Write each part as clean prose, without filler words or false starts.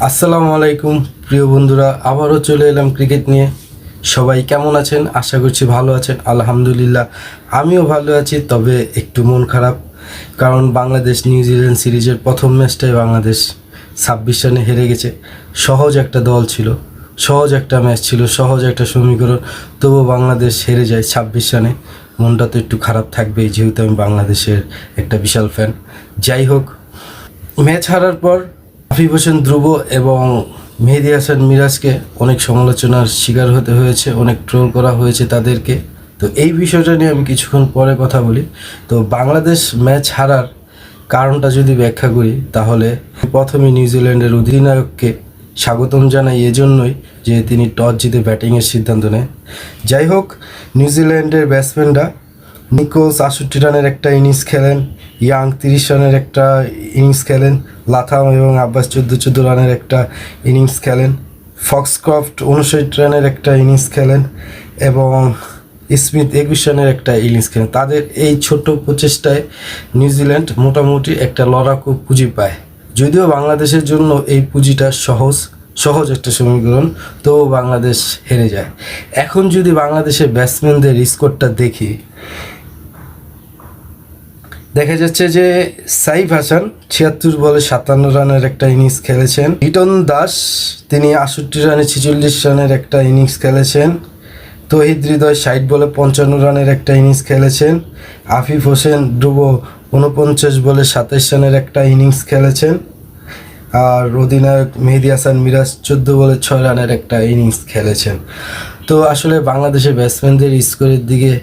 আসসালামু আলাইকুম প্রিয় বন্ধুরা, আবারও চলে এলাম ক্রিকেট নিয়ে। সবাই কেমন আছেন? আশা করছি ভালো আছেন। আলহামদুলিল্লাহ আমিও ভালো আছি, তবে একটু মন খারাপ, কারণ বাংলাদেশ নিউজিল্যান্ড সিরিজের প্রথম ম্যাচটাই বাংলাদেশ 26 রানে হেরে গেছে। সহজ একটা দল ছিল, সহজ একটা ম্যাচ ছিল, সহজ একটা সমীকরণ, তবুও বাংলাদেশ হেরে যায় 26 রানে। মনটা তো একটু খারাপ থাকবেই, যেহেতু আমি বাংলাদেশের একটা বিশাল ফ্যান। যাই হোক, ম্যাচ হারার পর আফিফ হোসেন ধ্রুব এবং মেহেদী হাসান মিরাজকে অনেক সমালোচনার শিকার হতে হয়েছে, অনেক ট্রোল করা হয়েছে তাদেরকে। তো এই বিষয়টা নিয়ে আমি কিছুক্ষণ পরে কথা বলি। তো বাংলাদেশ ম্যাচ হারার কারণটা যদি ব্যাখ্যা করি, তাহলে প্রথমে নিউজিল্যান্ডের অধিনায়ককে স্বাগতম জানাই এজন্যই যে তিনি টস জিতে ব্যাটিংয়ের সিদ্ধান্ত নেয়। যাই হোক, নিউজিল্যান্ডের ব্যাটসম্যানরা নিকোলস 68 রানের একটা ইনিংস খেলেন, ইয়াং 30 রানের একটা ইনিংস খেলেন, লাথাম এবং আব্বাস 14 রানের একটা ইনিংস খেলেন, ফক্সক্রফট 59 রানের একটা ইনিংস খেলেন এবং স্মিথ 21 রানের একটা ইনিংস খেলেন। তাদের এই ছোট প্রচেষ্টায় নিউজিল্যান্ড মোটামুটি একটা লড়াকু পুঁজি পায়। যদিও বাংলাদেশের জন্য এই পুঁজিটা সহজ একটা সমীকরণ, তো বাংলাদেশ হেরে যায়। এখন যদি বাংলাদেশের ব্যাটসম্যানদের স্কোরটা দেখি, দেখা যাচ্ছে যে সাইফ হাসান 76 বলে 57 রানের একটা ইনিংস খেলেছেন। লিটন দাস তিনি 68 রানে 46 রানের একটা ইনিংস খেলেছেন। তহিদ হৃদয় 60 বলে 55 রানের একটা ইনিংস খেলেছেন। আফিফ হোসেন ধ্রুব 49 বলে 27 রানের একটা ইনিংস খেলেছেন। আর অধিনায়ক মেহেদী হাসান মিরাজ 14 বলে 6 রানের একটা ইনিংস খেলেছেন। তো আসলে বাংলাদেশের ব্যাটসম্যানদের স্কোরের দিকে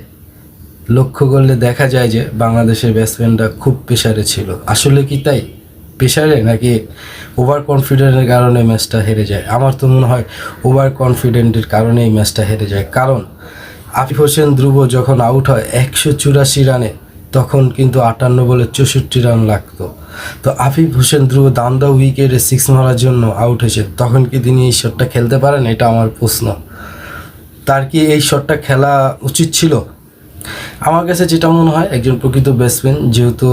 লক্ষ্য করলে দেখা যায় যে বাংলাদেশের ব্যাটসম্যানরা খুব প্রেসারে ছিল। আসলে কি তাই? প্রেসারে নাকি ওভার কনফিডেন্টের কারণে ম্যাচটা হেরে যায়? আমার তো মনে হয় ওভার কনফিডেন্টের কারণেই ম্যাচটা হেরে যায়। কারণ আফিফ হোসেন ধ্রুব যখন আউট হয় 184 রানে, তখন কিন্তু 58 বলে 64 রান লাগতো। তো আফিফ হোসেন ধ্রুব দান্দা উইকেটে 6 মারার জন্য আউট হয়েছে, তখন কি তিনি এই শটটা খেলতে পারেন? এটা আমার প্রশ্ন। তার কি এই শটটা খেলা উচিত ছিল? আমার কাছে যেটা মনে হয়, একজন প্রকৃত ব্যাটসম্যান যেহেতু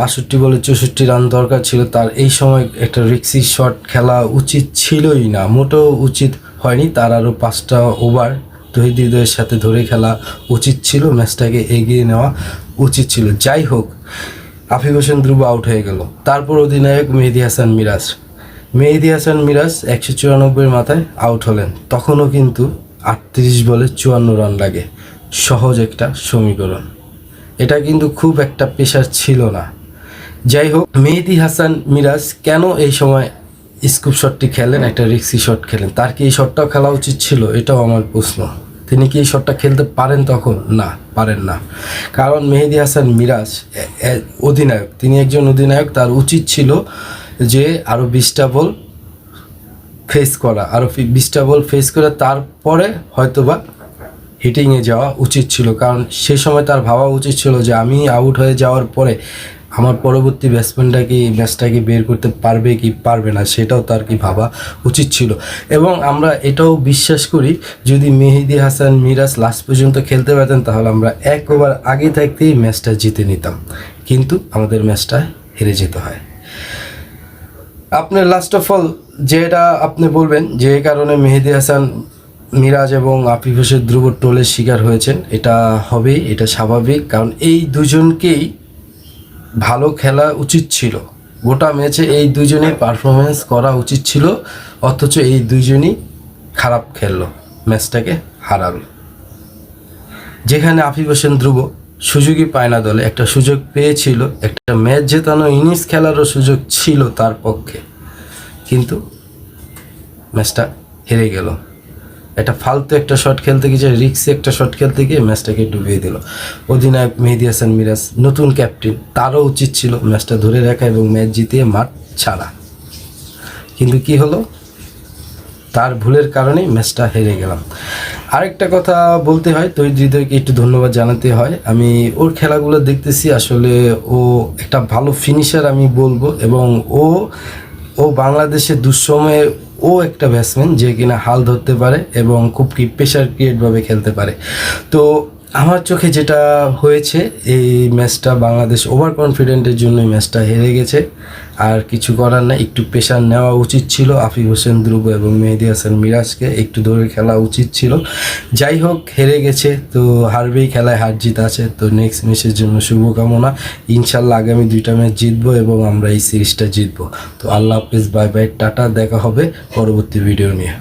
68 বলে 64 রান দরকার ছিল, তার এই সময় একটা রিক্সি শট খেলা উচিত ছিলই না, মোটেও উচিত হয়নি। তার আরও 5টা ওভার তহিদ হৃদয়ের সাথে ধরে খেলা উচিত ছিল, ম্যাচটাকে এগিয়ে নেওয়া উচিত ছিল। যাই হোক, আফিফ হোসেন ধ্রুব আউট হয়ে গেল। তারপর অধিনায়ক মেহেদী হাসান মিরাজ 194 মাথায় আউট হলেন। তখনও কিন্তু 38 বলে 54 রান লাগে। সহজ একটা সমীকরণ, এটা কিন্তু খুব একটা প্রেশার ছিল না। যাই হোক, মেহেদী হাসান মিরাজ কেন এই সময় স্কুপ শটটি খেলেন, একটা রিক্সি শট খেলেন? তার কি এই শটটাও খেলা উচিত ছিল? এটাও আমার প্রশ্ন। তিনি কি এই শটটা খেলতে পারেন তখন? না, পারেন না। কারণ মেহেদী হাসান মিরাজ অধিনায়ক, তিনি একজন অধিনায়ক, তার উচিত ছিল যে আরও 20টা বল ফেস করা, তারপরে হয়তোবা হিটিংয়ে যাওয়া উচিত ছিল। কারণ সে সময় তার ভাবা উচিত ছিল যে আমি আউট হয়ে যাওয়ার পরে আমার পরবর্তী ব্যাটসম্যানটা কি ম্যাচটাকে বের করতে পারবে কি পারবে না, সেটাও তার কি ভাবা উচিত ছিল। এবং আমরা এটাও বিশ্বাস করি, যদি মেহেদী হাসান মিরাজ লাস্ট পর্যন্ত খেলতে পারতেন, তাহলে আমরা 1 ওভার আগে থাকতেই ম্যাচটা জিতে নিতাম। কিন্তু আমাদের ম্যাচটা হেরে যেতে হয়। আপনার লাস্ট অফ অল যেটা আপনি বলবেন যে কারণে মেহেদী হাসান মিরাজ এবং আফিফ হোসেন ধ্রুব টোলের শিকার হয়েছেন, এটা হবেই, এটা স্বাভাবিক। কারণ এই দুজনকেই ভালো খেলা উচিত ছিল, গোটা ম্যাচে এই দুজনেই পারফরমেন্স করা উচিত ছিল, অথচ এই দুজনই খারাপ খেললো, ম্যাচটাকে হারালো। যেখানে আফিফ হোসেন ধ্রুব সুযোগই পায় না দলে, একটা সুযোগ পেয়েছিল, একটা ম্যাচ জেতানো ইনিংস খেলারও সুযোগ ছিল তার পক্ষে, কিন্তু ম্যাচটা হেরে গেল। একটা ফালতু একটা শট খেলতে গিয়ে, রিক্সি একটা শট খেলতে গিয়ে ম্যাচটাকে ডুবিয়ে দিল। অধিনায়ক মেহেদী হাসান মিরাজ নতুন ক্যাপ্টেন, তারও উচিত ছিল ম্যাচটা ধরে রাখা এবং ম্যাচ জিতিয়ে মাঠ ছাড়া। কিন্তু কি হলো, তার ভুলের কারণেই ম্যাচটা হেরে গেলাম। আরেকটা কথা বলতে হয়, তহিদ হৃদয়কে একটু ধন্যবাদ জানাতে হয়। আমি ওর খেলাগুলো দেখতেছি, আসলে ও একটা ভালো ফিনিশার আমি বলবো, এবং ও বাংলাদেশের দুঃসময়ে ও একটা ব্যাটসম্যান যে কিনা হাল ধরতে পারে এবং খুব কি প্রেশার ক্রিয়েটভাবে খেলতে পারে। তো আমার চোখে যেটা হয়েছে এই ম্যাচটা বাংলাদেশ ওভার কনফিডেন্টের জন্য ম্যাচটা হেরে গেছে। আর কিছু করার না, একটু প্রেশার নেওয়া উচিত ছিল আফিফ হোসেন ধ্রুব এবং মেহেদী হাসান মিরাজকে, একটু ধরে খেলা উচিত ছিল। যাই হোক, হেরে গেছে তো হারবেই, খেলায় হার জিত আছে। তো নেক্সট ম্যাচের জন্য শুভকামনা। ইনশাল্লাহ আগামী 2টা ম্যাচ জিতবো এবং আমরা এই সিরিজটা জিতবো। তো আল্লাহ হাফেজ, বাই বাই, টাটা, দেখা হবে পরবর্তী ভিডিও নিয়ে।